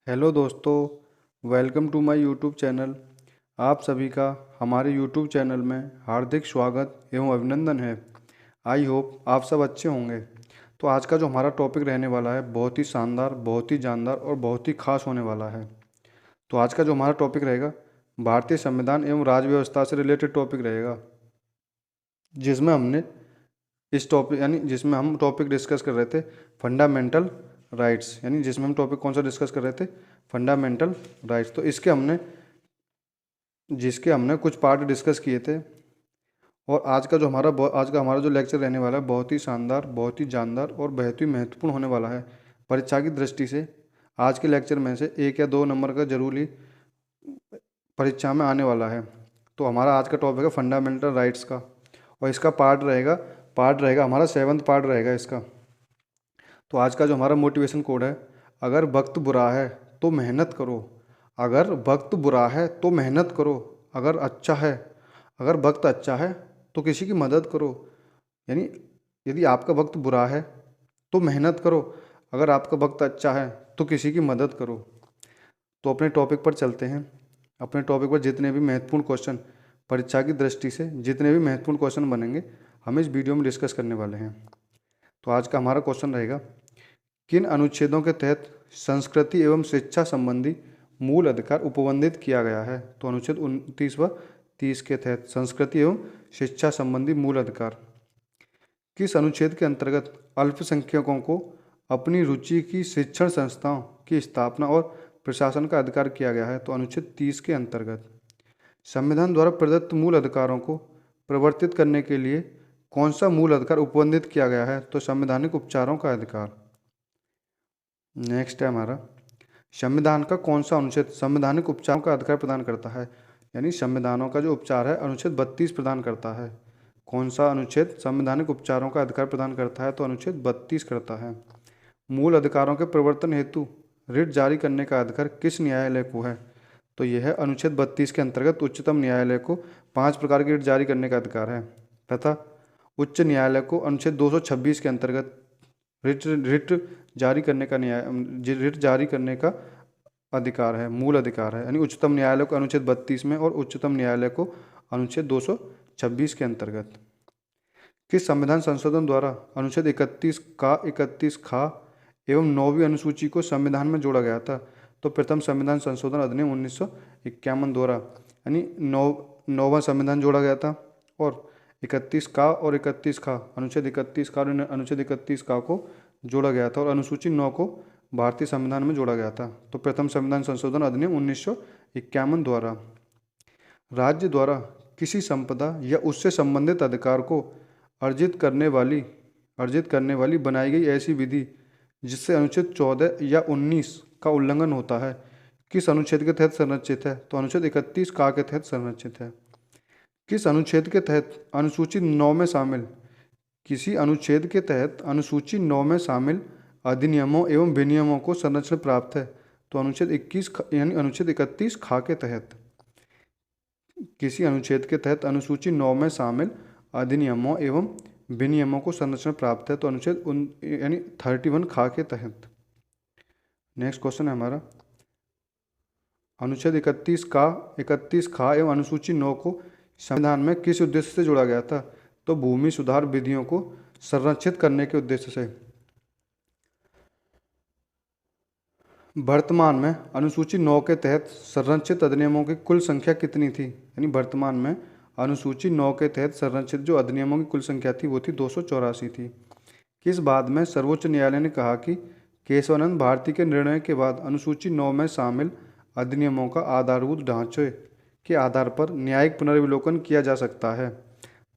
Hello दोस्तों, welcome to my YouTube channel. आप सभी का हमारे यूट्यूब चैनल में हार्दिक स्वागत एवं अभिनंदन है। आई होप आप सब अच्छे होंगे। तो आज का जो हमारा टॉपिक रहने वाला है बहुत ही शानदार, बहुत ही जानदार और बहुत ही खास होने वाला है। तो आज का जो हमारा टॉपिक रहेगा भारतीय संविधान एवं राज्य व्यवस्था से रिलेटेड टॉपिक रहेगा, जिसमें हमने इस टॉपिक जिसमें हम टॉपिक डिस्कस कर रहे थे फंडामेंटल राइट्स, यानी जिसमें हम टॉपिक कौन सा डिस्कस कर रहे थे, फंडामेंटल राइट्स। तो जिसके हमने कुछ पार्ट डिस्कस किए थे। और आज का हमारा जो लेक्चर रहने वाला है बहुत ही शानदार, बहुत ही जानदार और बहुत ही महत्वपूर्ण होने वाला है परीक्षा की दृष्टि से। आज के लेक्चर में से 1 या 2 नंबर का जरूर ही परीक्षा में आने वाला है। तो हमारा आज का टॉपिक है फंडामेंटल राइट्स का, और इसका पार्ट रहेगा हमारा 7वां पार्ट रहेगा इसका। तो आज का जो हमारा मोटिवेशन कोड है, अगर वक्त बुरा है तो मेहनत करो, अगर वक्त बुरा है तो मेहनत करो, अगर वक्त अच्छा है तो किसी की मदद करो। यानी यदि आपका वक्त बुरा है तो मेहनत करो, अगर आपका वक्त अच्छा है तो किसी की मदद करो। तो अपने टॉपिक पर चलते हैं। अपने टॉपिक पर जितने भी महत्वपूर्ण क्वेश्चन परीक्षा की दृष्टि से जितने भी महत्वपूर्ण क्वेश्चन बनेंगे हम इस वीडियो में डिस्कस करने वाले हैं। तो आज का हमारा क्वेश्चन रहेगा, किन अनुच्छेदों के तहत संस्कृति एवं शिक्षा संबंधी मूल अधिकार उपबंधित किया गया है? तो अनुच्छेद 29 व 30 के तहत संस्कृति एवं शिक्षा संबंधी मूल अधिकार। किस अनुच्छेद के अंतर्गत अल्पसंख्यकों को अपनी रुचि की शिक्षण संस्थाओं की स्थापना और प्रशासन का अधिकार किया गया है? तो अनुच्छेद 30 के अंतर्गत। संविधान द्वारा प्रदत्त मूल अधिकारों को प्रवर्तित करने के लिए कौन सा मूल अधिकार उपबंधित किया गया है? तो संवैधानिक उपचारों का अधिकार। नेक्स्ट है हमारा, संविधान का कौन सा अनुच्छेद संवैधानिक उपचारों का अधिकार प्रदान करता है? यानी संविधानों का जो उपचार है अनुच्छेद 32 प्रदान करता है। कौन सा अनुच्छेद संवैधानिक उपचारों का अधिकार प्रदान करता है? तो अनुच्छेद 32 करता है। मूल अधिकारों के प्रवर्तन हेतु रिट जारी करने का अधिकार किस न्यायालय को है? तो यह है अनुच्छेद 32 के अंतर्गत उच्चतम न्यायालय को 5 प्रकार की रिट जारी करने का अधिकार है, तथा उच्च न्यायालय को अनुच्छेद 226 के अंतर्गत रिट जारी करने का अधिकार है, मूल अधिकार है। यानी उच्चतम न्यायालय को अनुच्छेद 32 में और उच्चतम न्यायालय को अनुच्छेद 226 के अंतर्गत। किस संविधान संशोधन द्वारा अनुच्छेद 31 खा एवं 9वीं अनुसूची को संविधान में जोड़ा गया था? तो प्रथम संविधान संशोधन अधिनियम 1951 द्वारा, यानी 9वां संविधान जोड़ा गया था। और 31 का और 31 खा, अनुच्छेद 31 का और अनुच्छेद 31 का को जोड़ा गया था, और अनुसूची 9 को भारतीय संविधान में जोड़ा गया था। तो प्रथम संविधान संशोधन अधिनियम 1951 द्वारा। राज्य द्वारा किसी संपदा या उससे संबंधित अधिकार को अर्जित करने वाली बनाई गई ऐसी विधि जिससे अनुच्छेद 14 या 19 का उल्लंघन होता है, किस अनुच्छेद के तहत संरक्षित है? तो अनुच्छेद 31 का के तहत संरक्षित है। किस अनुच्छेद के तहत अनुसूची 9 में शामिल किसी अनुच्छेद के तहत अनुसूची 9 में शामिल अधिनियमों एवं विनियमों को संरक्षण प्राप्त है? तो अनुच्छेद 21 यानी अनुच्छेद 31 खा के तहत। किसी अनुच्छेद के तहत अनुसूची 9 में शामिल अधिनियमों एवं विनियमों को संरक्षण प्राप्त है? तो अनुच्छेद यानी 31 खा के तहत। नेक्स्ट क्वेश्चन है हमारा, अनुच्छेद 31 खा एवं अनुसूची 9 को संविधान में किस उद्देश्य से जोड़ा गया था? तो भूमि सुधार विधियों को संरक्षित करने के उद्देश्य से। वर्तमान में अनुसूची 9 के तहत संरक्षित अधिनियमों की कुल संख्या कितनी थी? यानी वर्तमान में अनुसूची 9 के तहत संरक्षित जो अधिनियमों की कुल संख्या थी वो थी 284 थी। किस बात में सर्वोच्च न्यायालय ने कहा कि केशवानंद भारती के निर्णय के बाद अनुसूची 9 में शामिल अधिनियमों का आधारभूत ढांचे के आधार पर न्यायिक पुनर्विलोकन किया जा सकता है?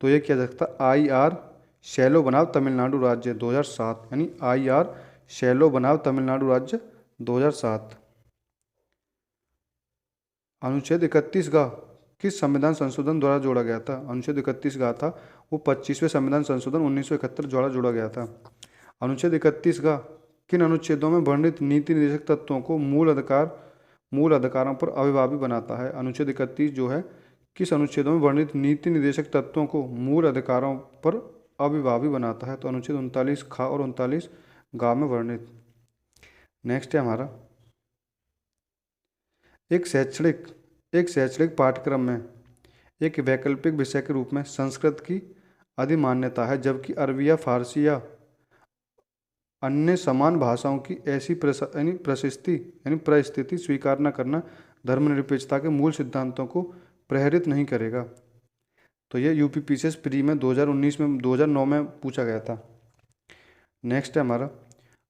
तो ये किया जा सकता IR शैलो बनाम तमिलनाडु राज्य 2007, यानी IR शैलो बनाम तमिलनाडु राज्य 2007। अनुच्छेद 31 का किस संविधान संशोधन द्वारा जोड़ा गया था? अनुच्छेद 31 का था वो 25वें संविधान संशोधन 1971 द्वारा जोड़ा गया था। अनुच्छेद 31 का किन अनुच्छेदों में वर्णित नीति निर्देशक तत्वों को मूल अधिकारों पर अभिभावी बनाता है? अनुच्छेद 31 जो है किस अनुच्छेदों में वर्णित नीति निर्देशक तत्वों को मूल अधिकारों पर अभिभावी बनाता है? तो अनुच्छेद 39 खा और 39 गा में वर्णित। नेक्स्ट है हमारा, एक शैक्षणिक एक शैक्षणिक पाठ्यक्रम में एक वैकल्पिक विषय के रूप में संस्कृत की अधिमान्यता है, जबकि अरबी या फारसी या अन्य समान भाषाओं की ऐसी परिस्थिति स्वीकार न करना धर्मनिरपेक्षता के मूल सिद्धांतों को प्रहरित नहीं करेगा। तो ये यूपीपीसीएस प्री में 2019 में 2009 में पूछा गया था। नेक्स्ट है हमारा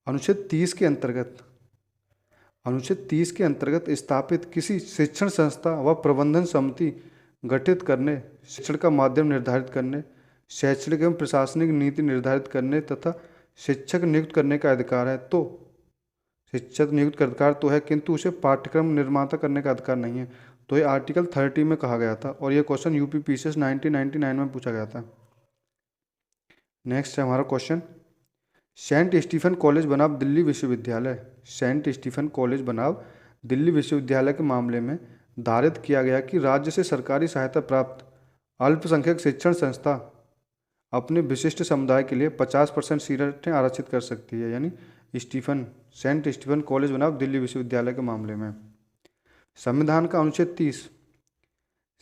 अनुच्छेद 30 के अंतर्गत स्थापित किसी शिक्षण संस्था व प्रबंधन समिति गठित करने, शिक्षण का माध्यम निर्धारित करने, शैक्षणिक एवं प्रशासनिक नीति निर्धारित करने तथा शिक्षक नियुक्त करने का अधिकार है। तो शिक्षक नियुक्त का अधिकार तो है, किंतु उसे पाठ्यक्रम निर्माता करने का अधिकार नहीं है। तो ये आर्टिकल 30 में कहा गया था और ये क्वेश्चन यूपीपीसीएस 1999 में पूछा गया था। नेक्स्ट है हमारा क्वेश्चन, सेंट स्टीफन कॉलेज बनाम दिल्ली विश्वविद्यालय। सेंट स्टीफन कॉलेज बनाम दिल्ली विश्वविद्यालय के मामले में धारित किया गया कि राज्य से सरकारी सहायता प्राप्त अल्पसंख्यक शिक्षण संस्था अपने विशिष्ट समुदाय के लिए 50% सीटें आरक्षित कर सकती है। यानी सेंट स्टीफन कॉलेज बनाम दिल्ली विश्वविद्यालय के मामले में संविधान का अनुच्छेद 30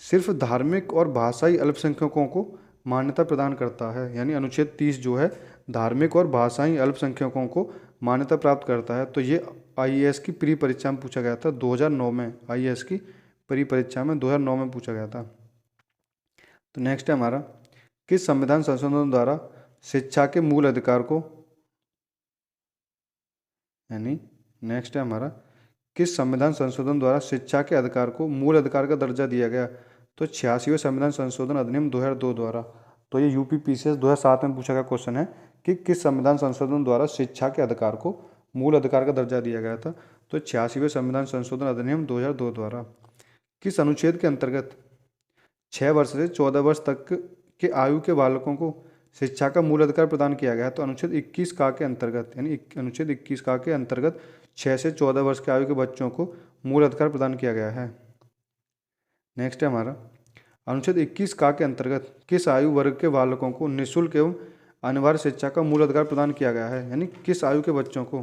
सिर्फ धार्मिक और भाषाई अल्पसंख्यकों को मान्यता प्रदान करता है। यानी अनुच्छेद 30 जो है धार्मिक और भाषाई अल्पसंख्यकों को मान्यता प्राप्त करता है। तो ये आईएएस की प्री परीक्षा में पूछा गया था 2009 में, आईएएस की प्री परीक्षा में 2009 में पूछा गया था। तो नेक्स्ट है हमारा, किस संविधान संशोधन द्वारा शिक्षा के मूल अधिकार को, यानी नेक्स्ट है हमारा, किस संविधान संशोधन द्वारा शिक्षा के अधिकार को मूल अधिकार का दर्जा दिया गया। तो 86वें संविधान संशोधन अधिनियम 2002 द्वारा। तो ये यूपीपीसीएस 2007 में पूछा गया क्वेश्चन है कि किस संविधान संशोधन द्वारा शिक्षा के अधिकार को मूल अधिकार का दर्जा दिया गया था। तो 86वें संविधान संशोधन अधिनियम 2002 द्वारा। किस अनुच्छेद के अंतर्गत 6 वर्ष से 14 वर्ष तक के आयु के बालकों को शिक्षा का मूल अधिकार प्रदान किया गया है। तो अनुच्छेद 21 का के अंतर्गत, यानी अनुच्छेद 21 का के अंतर्गत 6 से 14 वर्ष के आयु के बच्चों को मूल अधिकार प्रदान किया गया है। नेक्स्ट है हमारा, अनुच्छेद 21 का के अंतर्गत किस आयु वर्ग के बालकों को निःशुल्क एवं अनिवार्य शिक्षा का मूल अधिकार प्रदान किया गया है। यानी किस आयु के बच्चों को।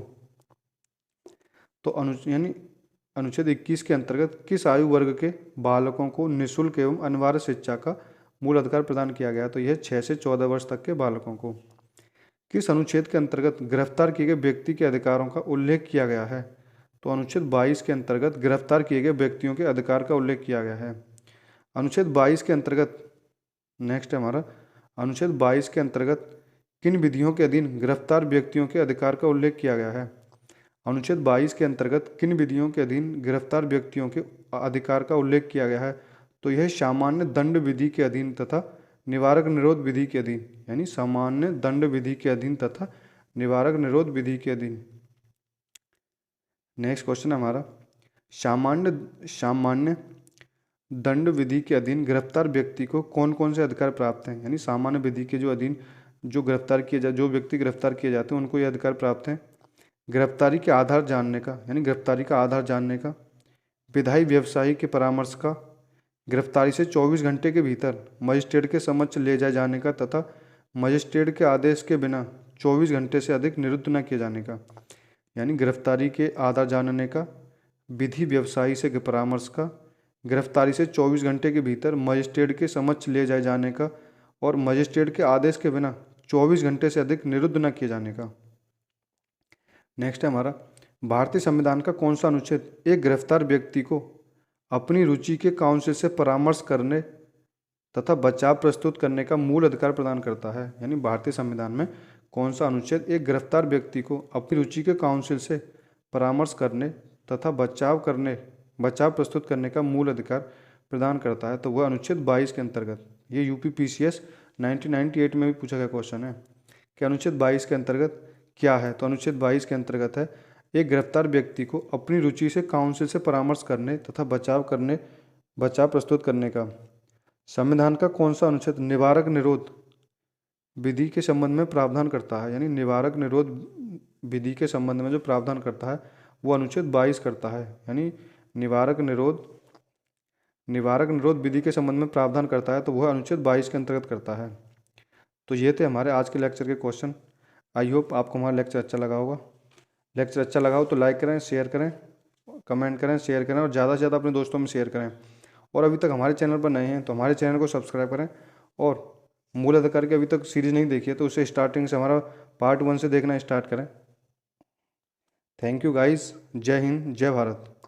तो अनुच्छेद 21 के अंतर्गत किस आयु वर्ग के बालकों को निःशुल्क एवं अनिवार्य शिक्षा का मूल अधिकार प्रदान किया गया। तो यह 6 से 14 वर्ष तक के बालकों को। किस अनुच्छेद के अंतर्गत गिरफ्तार किए गए व्यक्ति के अधिकारों का उल्लेख किया गया है। तो अनुच्छेद 22 के अंतर्गत गिरफ्तार किए गए व्यक्तियों के अधिकार का उल्लेख किया गया है। अनुच्छेद 22 के अंतर्गत, नेक्स्ट है हमारा, अनुच्छेद 22 के अंतर्गत किन विधियों के अधीन गिरफ्तार व्यक्तियों के अधिकार का उल्लेख किया गया है। अनुच्छेद 22 के अंतर्गत किन विधियों के अधीन गिरफ्तार व्यक्तियों के अधिकार का उल्लेख किया गया है। तो यह सामान्य दंड विधि के अधीन तथा निवारक निरोध विधि के अधीन, यानी सामान्य दंड विधि के अधीन तथा निवारक निरोध विधि के अधीन। नेक्स्ट क्वेश्चन हमारा, सामान्य दंड विधि के अधीन गिरफ्तार व्यक्ति को कौन कौन से अधिकार प्राप्त हैं। यानी सामान्य विधि के जो अधीन जो व्यक्ति गिरफ्तार किए जाते हैं उनको ये अधिकार प्राप्त हैं। गिरफ्तारी के आधार जानने का, यानी गिरफ्तारी का आधार जानने का, विधायी व्यवसायी के परामर्श का, गिरफ्तारी से 24 घंटे के भीतर मजिस्ट्रेट के समक्ष ले जाए जाने का तथा मजिस्ट्रेट के आदेश के बिना 24 घंटे से अधिक निरुद्ध न किए जाने का। यानी गिरफ्तारी के आधार जानने का, विधि व्यवसायी से परामर्श का, गिरफ्तारी से 24 घंटे के भीतर मजिस्ट्रेट के समक्ष ले जाए जाने का और मजिस्ट्रेट के आदेश के बिना 24 घंटे से अधिक निरुद्ध न किए जाने का। नेक्स्ट है हमारा, भारतीय संविधान का कौन सा अनुच्छेद एक गिरफ्तार व्यक्ति को अपनी रुचि के काउंसिल से परामर्श करने तथा बचाव प्रस्तुत करने का मूल अधिकार प्रदान करता है। यानी भारतीय संविधान में कौन सा अनुच्छेद एक गिरफ्तार व्यक्ति को अपनी रुचि के काउंसिल से परामर्श करने तथा बचाव प्रस्तुत करने का मूल अधिकार प्रदान करता है। तो वह अनुच्छेद 22 के अंतर्गत, ये यूपीपीसीएस 1998 में भी पूछा गया क्वेश्चन है कि अनुच्छेद 22 के अंतर्गत क्या है। तो अनुच्छेद 22 के अंतर्गत है एक गिरफ्तार व्यक्ति को अपनी रुचि से काउंसिल से परामर्श करने तथा बचाव प्रस्तुत करने का। संविधान का कौन सा अनुच्छेद निवारक निरोध विधि के संबंध में प्रावधान करता है। यानी निवारक निरोध विधि के संबंध में जो प्रावधान करता है वो अनुच्छेद 22 करता है। यानी निवारक निरोध विधि के संबंध में प्रावधान करता है तो वह अनुच्छेद 22 के अंतर्गत करता है। तो ये थे हमारे आज के लेक्चर के क्वेश्चन। आई होप आपको हमारा लेक्चर अच्छा लगा होगा। लेक्चर अच्छा लगा हो तो लाइक करें, शेयर करें कमेंट करें, शेयर करें और ज़्यादा से ज़्यादा अपने दोस्तों में शेयर करें। और अभी तक हमारे चैनल पर नए हैं तो हमारे चैनल को सब्सक्राइब करें। और मूल अधिकार की अभी तक सीरीज़ नहीं देखी है तो उसे स्टार्टिंग से हमारा पार्ट 1 से देखना स्टार्ट करें। Thank you guys. जय हिंद, जय भारत।